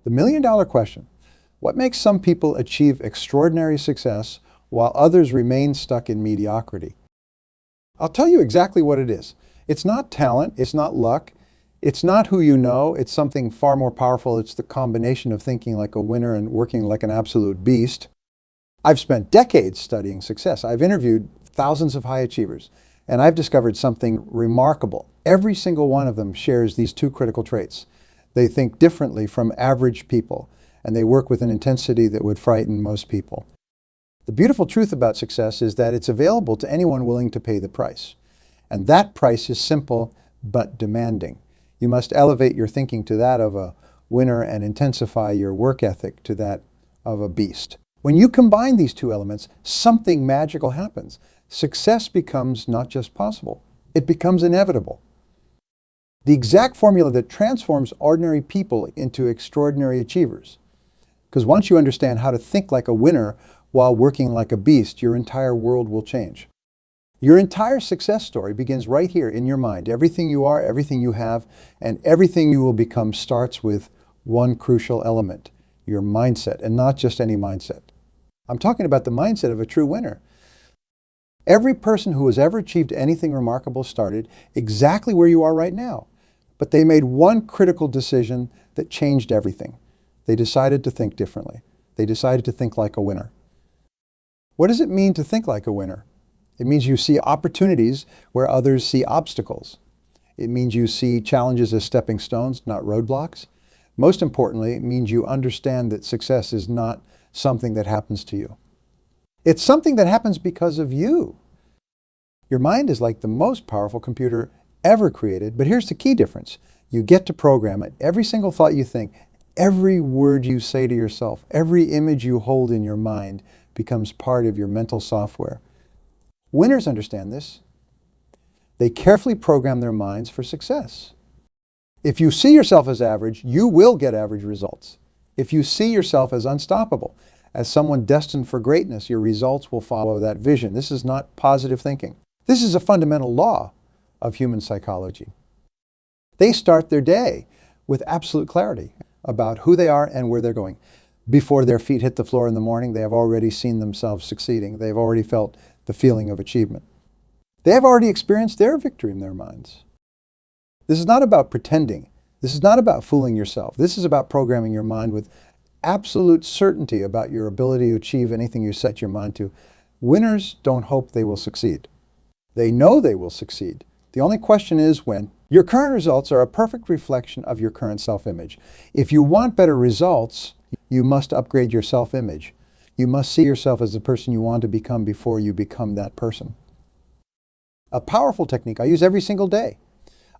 The million-dollar question: what makes some people achieve extraordinary success while others remain stuck in mediocrity? I'll tell you exactly what it is. It's not talent, it's not luck, it's not who you know, it's something far more powerful. It's the combination of thinking like a winner and working like an absolute beast. I've spent decades studying success. I've interviewed thousands of high achievers, and I've discovered something remarkable. Every single one of them shares these two critical traits. They think differently from average people, and they work with an intensity that would frighten most people. The beautiful truth about success is that it's available to anyone willing to pay the price. And that price is simple but demanding. You must elevate your thinking to that of a winner and intensify your work ethic to that of a beast. When you combine these two elements, something magical happens. Success becomes not just possible, it becomes inevitable. The exact formula that transforms ordinary people into extraordinary achievers. Because once you understand how to think like a winner while working like a beast, your entire world will change. Your entire success story begins right here in your mind. Everything you are, everything you have, and everything you will become starts with one crucial element: your mindset, and not just any mindset. I'm talking about the mindset of a true winner. Every person who has ever achieved anything remarkable started exactly where you are right now. But they made one critical decision that changed everything. They decided to think differently. They decided to think like a winner. What does it mean to think like a winner? It means you see opportunities where others see obstacles. It means you see challenges as stepping stones, not roadblocks. Most importantly, it means you understand that success is not something that happens to you. It's something that happens because of you. Your mind is like the most powerful computer ever created, but here's the key difference. You get to program it. Every single thought you think, every word you say to yourself, every image you hold in your mind becomes part of your mental software. Winners understand this. They carefully program their minds for success. If you see yourself as average, you will get average results. If you see yourself as unstoppable, as someone destined for greatness, your results will follow that vision. This is not positive thinking. This is a fundamental law of human psychology. They start their day with absolute clarity about who they are and where they're going. Before their feet hit the floor in the morning, they have already seen themselves succeeding. They've already felt the feeling of achievement. They have already experienced their victory in their minds. This is not about pretending. This is not about fooling yourself. This is about programming your mind with absolute certainty about your ability to achieve anything you set your mind to. Winners don't hope they will succeed. They know they will succeed. The only question is when. Your current results are a perfect reflection of your current self-image. If you want better results, you must upgrade your self-image. You must see yourself as the person you want to become before you become that person. A powerful technique I use every single day.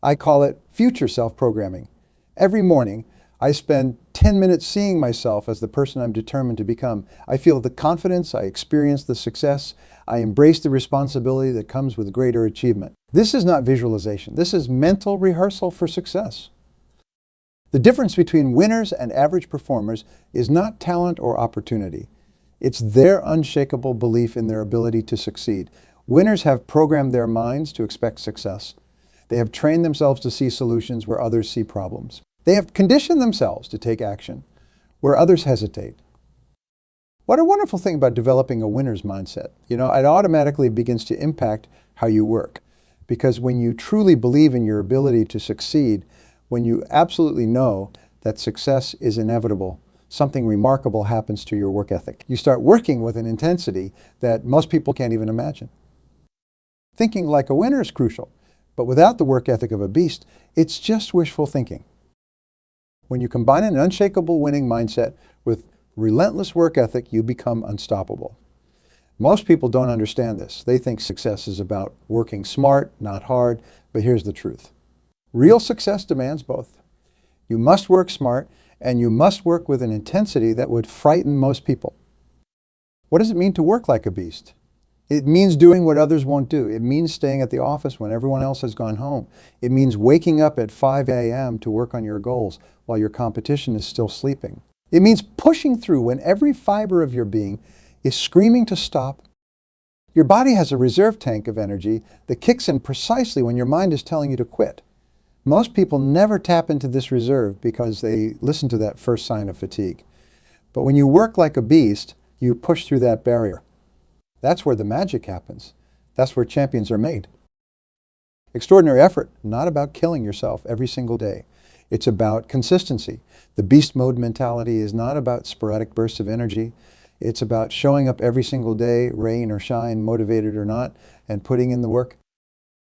I call it future self-programming. Every morning, I spend 10 minutes seeing myself as the person I'm determined to become. I feel the confidence, I experience the success, I embrace the responsibility that comes with greater achievement. This is not visualization. This is mental rehearsal for success. The difference between winners and average performers is not talent or opportunity. It's their unshakable belief in their ability to succeed. Winners have programmed their minds to expect success. They have trained themselves to see solutions where others see problems. They have conditioned themselves to take action where others hesitate. What a wonderful thing about developing a winner's mindset. It automatically begins to impact how you work. Because when you truly believe in your ability to succeed, when you absolutely know that success is inevitable, something remarkable happens to your work ethic. You start working with an intensity that most people can't even imagine. Thinking like a winner is crucial, but without the work ethic of a beast, it's just wishful thinking. When you combine an unshakable winning mindset with relentless work ethic, you become unstoppable. Most people don't understand this. They think success is about working smart, not hard, but here's the truth. Real success demands both. You must work smart, and you must work with an intensity that would frighten most people. What does it mean to work like a beast? It means doing what others won't do. It means staying at the office when everyone else has gone home. It means waking up at 5 a.m. to work on your goals while your competition is still sleeping. It means pushing through when every fiber of your being is screaming to stop. Your body has a reserve tank of energy that kicks in precisely when your mind is telling you to quit. Most people never tap into this reserve because they listen to that first sign of fatigue. But when you work like a beast, you push through that barrier. That's where the magic happens. That's where champions are made. Extraordinary effort, not about killing yourself every single day. It's about consistency. The beast mode mentality is not about sporadic bursts of energy. It's about showing up every single day, rain or shine, motivated or not, and putting in the work.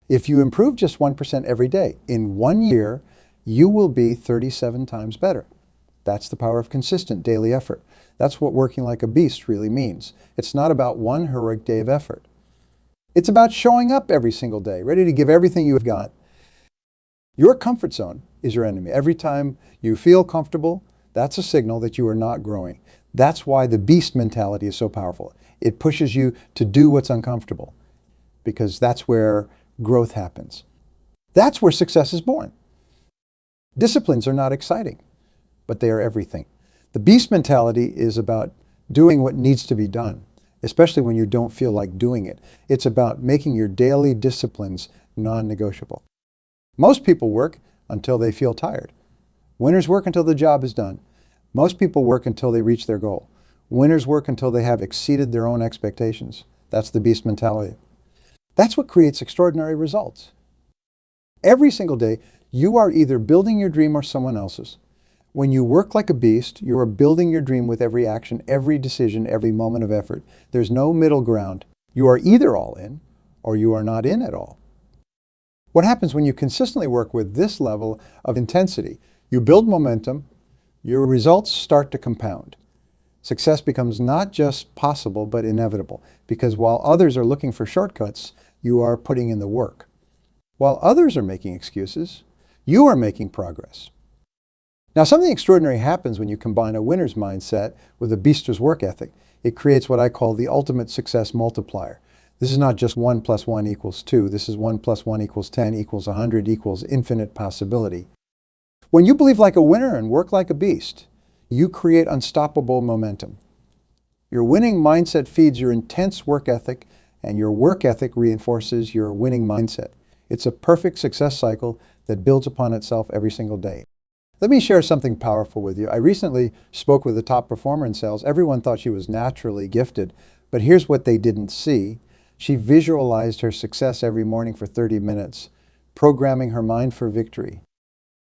If you improve just 1% every day, in 1 year, you will be 37 times better. That's the power of consistent daily effort. That's what working like a beast really means. It's not about one heroic day of effort. It's about showing up every single day, ready to give everything you've got. Your comfort zone is your enemy. Every time you feel comfortable, that's a signal that you are not growing. That's why the beast mentality is so powerful. It pushes you to do what's uncomfortable, because that's where growth happens. That's where success is born. Disciplines are not exciting, but they are everything. The beast mentality is about doing what needs to be done, especially when you don't feel like doing it. It's about making your daily disciplines non-negotiable. Most people work until they feel tired. Winners work until the job is done. Most people work until they reach their goal. Winners work until they have exceeded their own expectations. That's the beast mentality. That's what creates extraordinary results. Every single day, you are either building your dream or someone else's. When you work like a beast, you are building your dream with every action, every decision, every moment of effort. There's no middle ground. You are either all in or you are not in at all. What happens when you consistently work with this level of intensity? You build momentum, your results start to compound. Success becomes not just possible, but inevitable, because while others are looking for shortcuts, you are putting in the work. While others are making excuses, you are making progress. Now, something extraordinary happens when you combine a winner's mindset with a beaster's work ethic. It creates what I call the ultimate success multiplier. This is not just 1 + 1 = 2. This is 1 + 1 = 10 = 100 = infinite possibility. When you believe like a winner and work like a beast, you create unstoppable momentum. Your winning mindset feeds your intense work ethic, and your work ethic reinforces your winning mindset. It's a perfect success cycle that builds upon itself every single day. Let me share something powerful with you. I recently spoke with a top performer in sales. Everyone thought she was naturally gifted, but here's what they didn't see. She visualized her success every morning for 30 minutes, programming her mind for victory.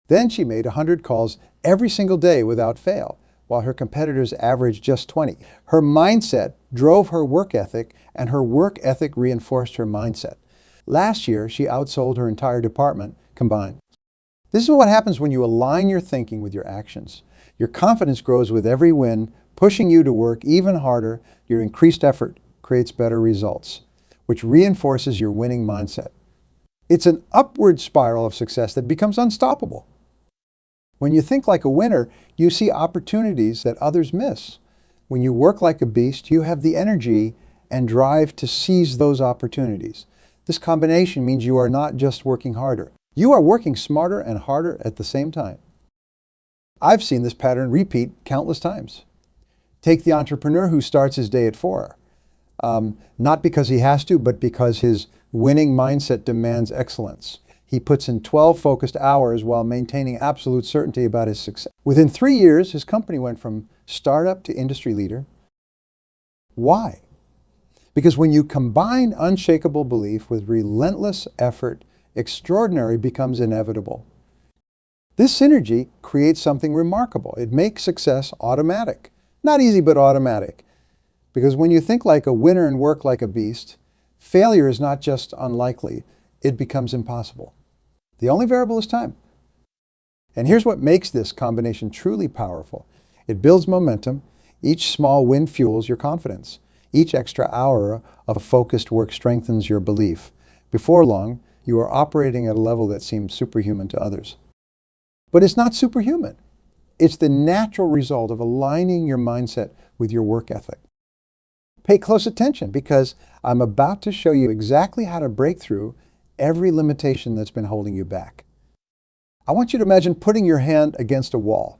Then she made 100 calls every single day without fail, while her competitors averaged just 20. Her mindset drove her work ethic, and her work ethic reinforced her mindset. Last year, she outsold her entire department combined. This is what happens when you align your thinking with your actions. Your confidence grows with every win, pushing you to work even harder. Your increased effort creates better results, which reinforces your winning mindset. It's an upward spiral of success that becomes unstoppable. When you think like a winner, you see opportunities that others miss. When you work like a beast, you have the energy and drive to seize those opportunities. This combination means you are not just working harder. You are working smarter and harder at the same time. I've seen this pattern repeat countless times. Take the entrepreneur who starts his day at 4. Not because he has to, but because his winning mindset demands excellence. He puts in 12 focused hours while maintaining absolute certainty about his success. Within 3 years, his company went from startup to industry leader. Why? Because when you combine unshakable belief with relentless effort, extraordinary becomes inevitable. This synergy creates something remarkable. It makes success automatic. Not easy, but automatic. Because when you think like a winner and work like a beast, failure is not just unlikely, it becomes impossible. The only variable is time. And here's what makes this combination truly powerful. It builds momentum. Each small win fuels your confidence. Each extra hour of focused work strengthens your belief. Before long, you are operating at a level that seems superhuman to others. But it's not superhuman. It's the natural result of aligning your mindset with your work ethic. Pay close attention, because I'm about to show you exactly how to break through every limitation that's been holding you back. I want you to imagine putting your hand against a wall.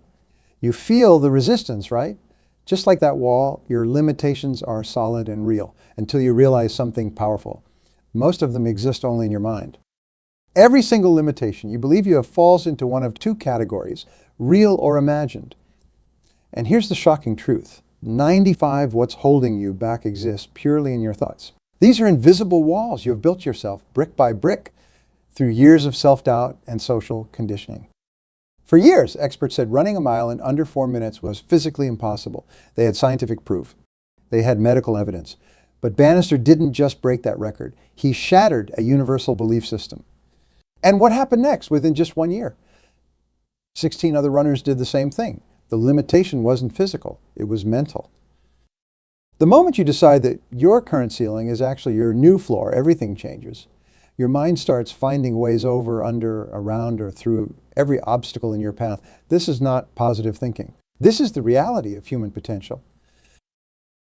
You feel the resistance, right? Just like that wall, your limitations are solid and real until you realize something powerful. Most of them exist only in your mind. Every single limitation you believe you have falls into one of two categories, real or imagined. And here's the shocking truth. 95 what's holding you back exists purely in your thoughts. These are invisible walls you have built yourself brick by brick through years of self-doubt and social conditioning. For years, experts said running a mile in under 4 minutes was physically impossible. They had scientific proof. They had medical evidence. But Bannister didn't just break that record. He shattered a universal belief system. And what happened next within just 1 year? 16 other runners did the same thing. The limitation wasn't physical, it was mental. The moment you decide that your current ceiling is actually your new floor, everything changes. Your mind starts finding ways over, under, around, or through every obstacle in your path. This is not positive thinking. This is the reality of human potential.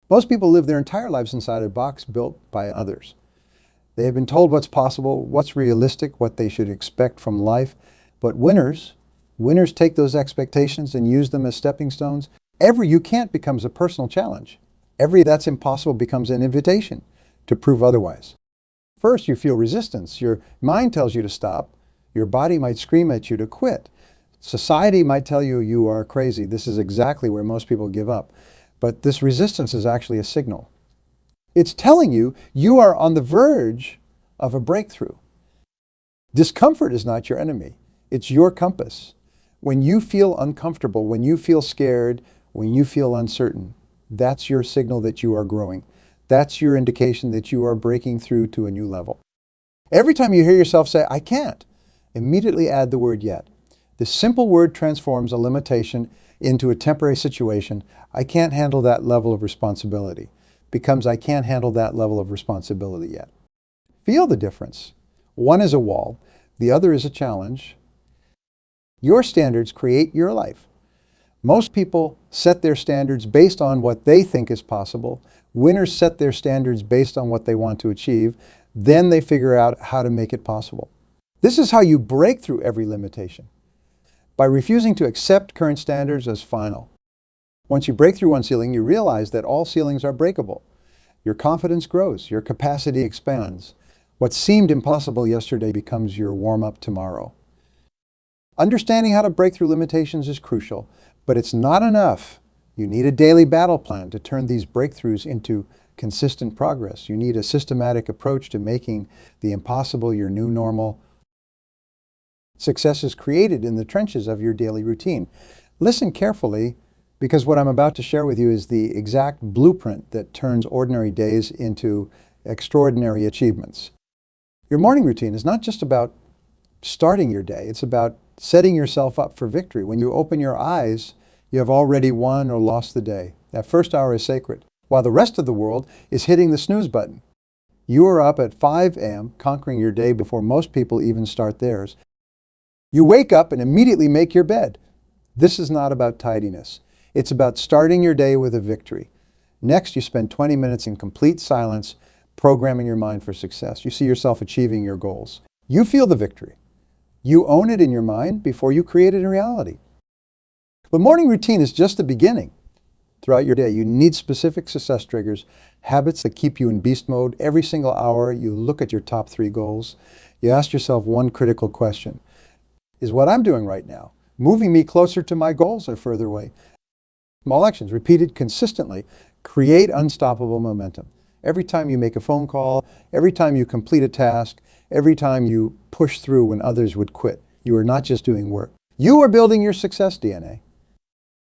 Most people live their entire lives inside a box built by others. They have been told what's possible, what's realistic, what they should expect from life. But winners take those expectations and use them as stepping stones. Every you can't becomes a personal challenge. Every that's impossible becomes an invitation to prove otherwise. First, you feel resistance. Your mind tells you to stop. Your body might scream at you to quit. Society might tell you you are crazy. This is exactly where most people give up. But this resistance is actually a signal. It's telling you you are on the verge of a breakthrough. Discomfort is not your enemy. It's your compass. When you feel uncomfortable, when you feel scared, when you feel uncertain, that's your signal that you are growing. That's your indication that you are breaking through to a new level. Every time you hear yourself say, I can't, immediately add the word yet. This simple word transforms a limitation into a temporary situation. I can't handle that level of responsibility. Becomes I can't handle that level of responsibility yet. Feel the difference. One is a wall, the other is a challenge. Your standards create your life. Most people set their standards based on what they think is possible. Winners set their standards based on what they want to achieve. Then they figure out how to make it possible. This is how you break through every limitation. By refusing to accept current standards as final. Once you break through one ceiling, you realize that all ceilings are breakable. Your confidence grows. Your capacity expands. What seemed impossible yesterday becomes your warm-up tomorrow. Understanding how to break through limitations is crucial, but it's not enough. You need a daily battle plan to turn these breakthroughs into consistent progress. You need a systematic approach to making the impossible your new normal. Success is created in the trenches of your daily routine. Listen carefully, because what I'm about to share with you is the exact blueprint that turns ordinary days into extraordinary achievements. Your morning routine is not just about starting your day. It's about setting yourself up for victory. When you open your eyes, you have already won or lost the day. That first hour is sacred, while the rest of the world is hitting the snooze button. You are up at 5 a.m., conquering your day before most people even start theirs. You wake up and immediately make your bed. This is not about tidiness. It's about starting your day with a victory. Next, you spend 20 minutes in complete silence, programming your mind for success. You see yourself achieving your goals. You feel the victory. You own it in your mind before you create it in reality. The morning routine is just the beginning. Throughout your day, you need specific success triggers, habits that keep you in beast mode. Every single hour, you look at your top 3 goals. You ask yourself one critical question. Is what I'm doing right now moving me closer to my goals or further away? Small actions repeated consistently create unstoppable momentum. Every time you make a phone call, every time you complete a task, every time you push through when others would quit, you are not just doing work. You are building your success DNA.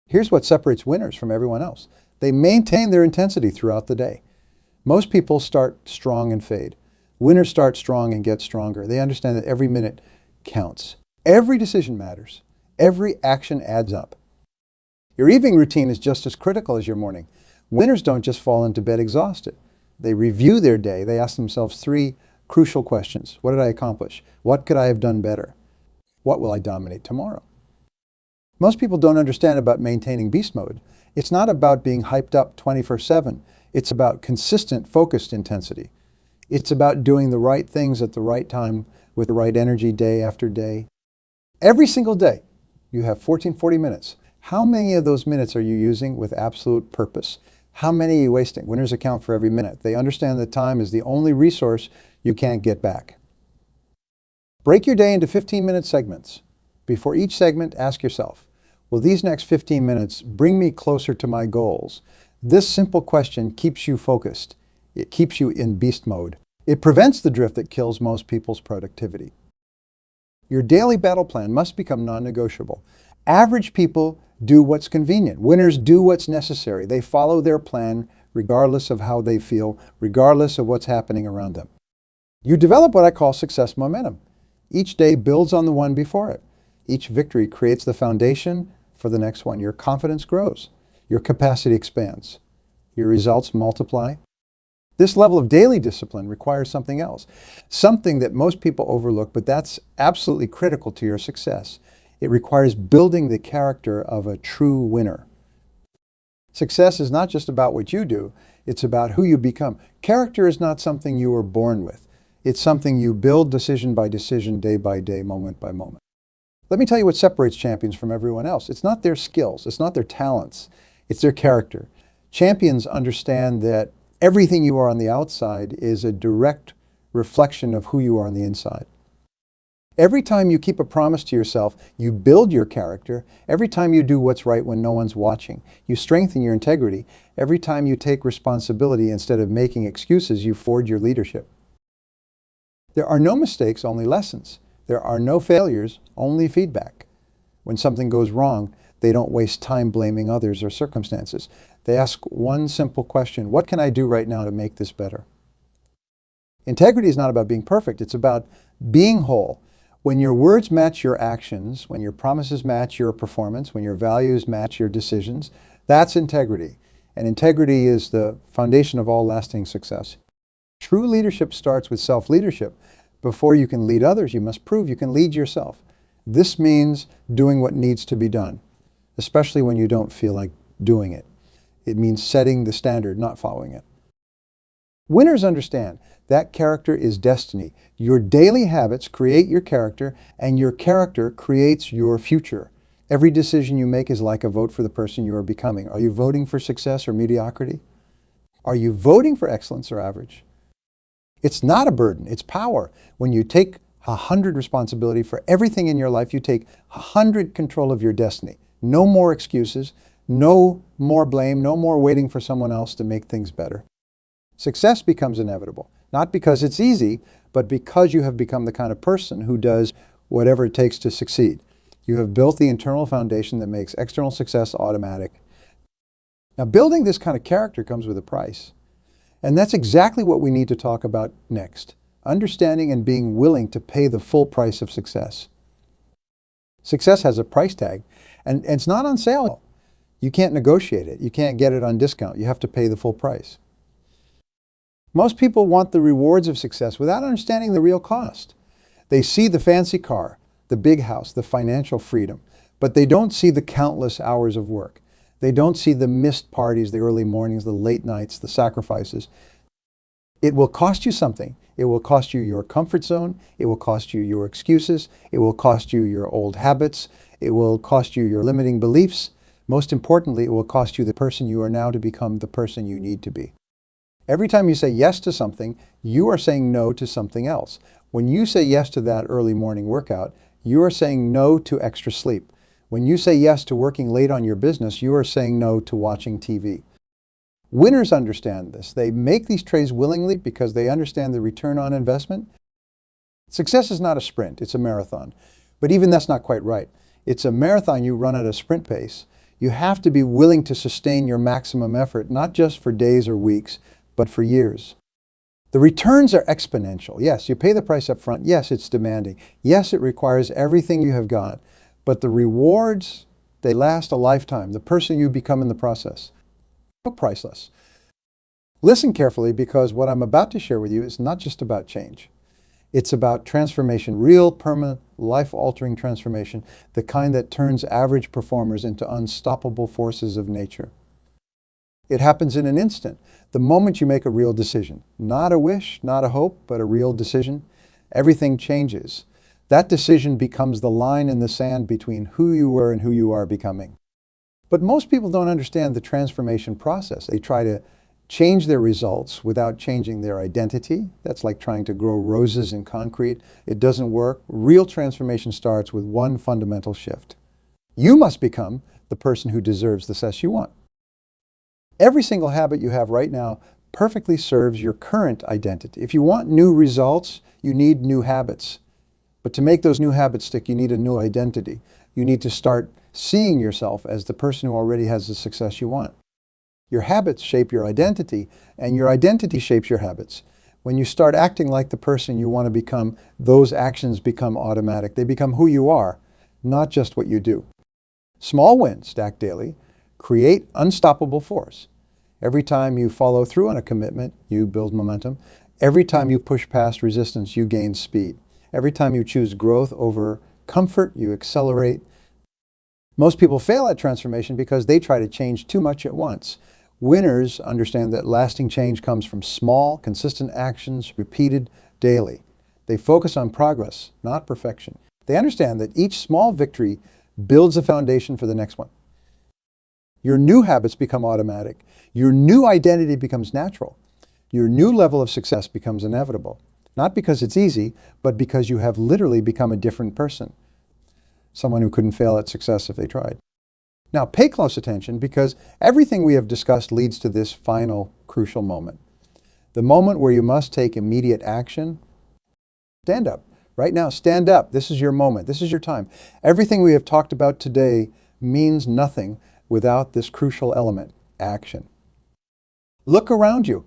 Here's what separates winners from everyone else. They maintain their intensity throughout the day. Most people start strong and fade. Winners start strong and get stronger. They understand that every minute counts. Every decision matters. Every action adds up. Your evening routine is just as critical as your morning. Winners don't just fall into bed exhausted. They review their day. They ask themselves 3 crucial questions. What did I accomplish? What could I have done better? What will I dominate tomorrow? Most people don't understand about maintaining beast mode. It's not about being hyped up 24/7. It's about consistent, focused intensity. It's about doing the right things at the right time with the right energy day after day. Every single day, you have 40 minutes. How many of those minutes are you using with absolute purpose? How many are you wasting? Winners account for every minute. They understand that time is the only resource you can't get back. Break your day into 15-minute segments. Before each segment, ask yourself, will these next 15 minutes bring me closer to my goals? This simple question keeps you focused. It keeps you in beast mode. It prevents the drift that kills most people's productivity. Your daily battle plan must become non-negotiable. Average people do what's convenient. Winners do what's necessary. They follow their plan regardless of how they feel, regardless of what's happening around them. You develop what I call success momentum. Each day builds on the one before it. Each victory creates the foundation for the next one. Your confidence grows. Your capacity expands. Your results multiply. This level of daily discipline requires something else, something that most people overlook, but that's absolutely critical to your success. It requires building the character of a true winner. Success is not just about what you do, it's about who you become. Character is not something you were born with. It's something you build decision by decision, day by day, moment by moment. Let me tell you what separates champions from everyone else. It's not their skills, it's not their talents, it's their character. Champions understand that everything you are on the outside is a direct reflection of who you are on the inside. Every time you keep a promise to yourself, you build your character. Every time you do what's right when no one's watching, you strengthen your integrity. Every time you take responsibility instead of making excuses, you forge your leadership. There are no mistakes, only lessons. There are no failures, only feedback. When something goes wrong, they don't waste time blaming others or circumstances. They ask one simple question: what can I do right now to make this better? Integrity is not about being perfect, it's about being whole. When your words match your actions, when your promises match your performance, when your values match your decisions, that's integrity. And integrity is the foundation of all lasting success. True leadership starts with self-leadership. Before you can lead others, you must prove you can lead yourself. This means doing what needs to be done, especially when you don't feel like doing it. It means setting the standard, not following it. Winners understand that character is destiny. Your daily habits create your character, and your character creates your future. Every decision you make is like a vote for the person you are becoming. Are you voting for success or mediocrity? Are you voting for excellence or average? It's not a burden, it's power. When you take 100 responsibility for everything in your life, you take 100 control of your destiny. No more excuses, no more blame, no more waiting for someone else to make things better. Success becomes inevitable, not because it's easy, but because you have become the kind of person who does whatever it takes to succeed. You have built the internal foundation that makes external success automatic. Now, building this kind of character comes with a price. And that's exactly what we need to talk about next. Understanding and being willing to pay the full price of success. Success has a price tag, and it's not on sale. You can't negotiate it. You can't get it on discount. You have to pay the full price. Most people want the rewards of success without understanding the real cost. They see the fancy car, the big house, the financial freedom, but they don't see the countless hours of work. They don't see the missed parties, the early mornings, the late nights, the sacrifices. It will cost you something. It will cost you your comfort zone. It will cost you your excuses. It will cost you your old habits. It will cost you your limiting beliefs. Most importantly, it will cost you the person you are now to become the person you need to be. Every time you say yes to something, you are saying no to something else. When you say yes to that early morning workout, you are saying no to extra sleep. When you say yes to working late on your business, you are saying no to watching TV. Winners understand this. They make these trades willingly because they understand the return on investment. Success is not a sprint, it's a marathon. But even that's not quite right. It's a marathon you run at a sprint pace. You have to be willing to sustain your maximum effort, not just for days or weeks, but for years. The returns are exponential. Yes, you pay the price up front. Yes, it's demanding. Yes, it requires everything you have got. But the rewards, they last a lifetime. The person you become in the process, priceless. Listen carefully, because what I'm about to share with you is not just about change. It's about transformation, real, permanent, life-altering transformation, the kind that turns average performers into unstoppable forces of nature. It happens in an instant, the moment you make a real decision. Not a wish, not a hope, but a real decision. Everything changes. That decision becomes the line in the sand between who you were and who you are becoming. But most people don't understand the transformation process. They try to change their results without changing their identity. That's like trying to grow roses in concrete. It doesn't work. Real transformation starts with one fundamental shift. You must become the person who deserves the success you want. Every single habit you have right now perfectly serves your current identity. If you want new results, you need new habits. But to make those new habits stick, you need a new identity. You need to start seeing yourself as the person who already has the success you want. Your habits shape your identity, and your identity shapes your habits. When you start acting like the person you want to become, those actions become automatic. They become who you are, not just what you do. Small wins stacked daily create unstoppable force. Every time you follow through on a commitment, you build momentum. Every time you push past resistance, you gain speed. Every time you choose growth over comfort, you accelerate. Most people fail at transformation because they try to change too much at once. Winners understand that lasting change comes from small, consistent actions repeated daily. They focus on progress, not perfection. They understand that each small victory builds a foundation for the next one. Your new habits become automatic. Your new identity becomes natural. Your new level of success becomes inevitable. Not because it's easy, but because you have literally become a different person. Someone who couldn't fail at success if they tried. Now pay close attention, because everything we have discussed leads to this final crucial moment. The moment where you must take immediate action. Stand up. Right now, stand up. This is your moment. This is your time. Everything we have talked about today means nothing without this crucial element, action. Look around you.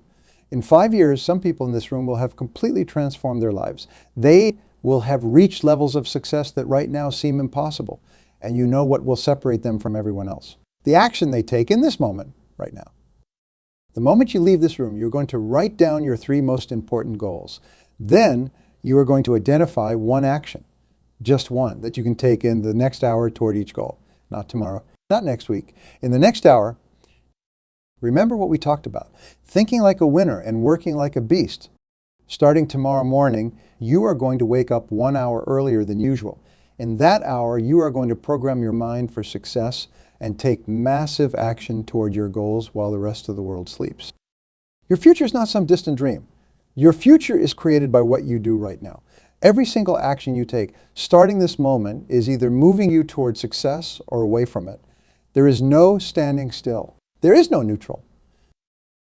In 5 years, some people in this room will have completely transformed their lives. They will have reached levels of success that right now seem impossible. And you know what will separate them from everyone else. The action they take in this moment, right now. The moment you leave this room, you're going to write down your 3 most important goals. Then you are going to identify one action, just one, that you can take in the next hour toward each goal. Not tomorrow, not next week. In the next hour, remember what we talked about. Thinking like a winner and working like a beast. Starting tomorrow morning, you are going to wake up 1 hour earlier than usual. In that hour, you are going to program your mind for success and take massive action toward your goals while the rest of the world sleeps. Your future is not some distant dream. Your future is created by what you do right now. Every single action you take, starting this moment, is either moving you toward success or away from it. There is no standing still. There is no neutral.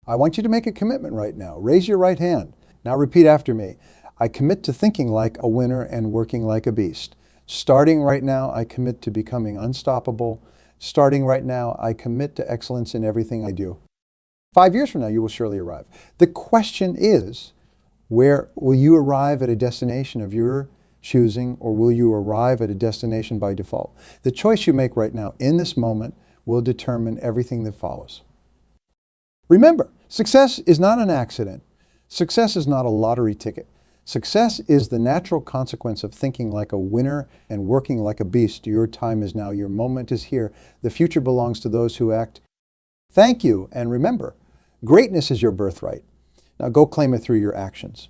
I want you to make a commitment right now. Raise your right hand. Now repeat after me. I commit to thinking like a winner and working like a beast. Starting right now, I commit to becoming unstoppable. Starting right now, I commit to excellence in everything I do. 5 years from now, you will surely arrive. The question is, where will you arrive at a destination of your choosing, or will you arrive at a destination by default? The choice you make right now in this moment will determine everything that follows. Remember, success is not an accident. Success is not a lottery ticket. Success is the natural consequence of thinking like a winner and working like a beast. Your time is now. Your moment is here. The future belongs to those who act. Thank you, and remember, greatness is your birthright. Now go claim it through your actions.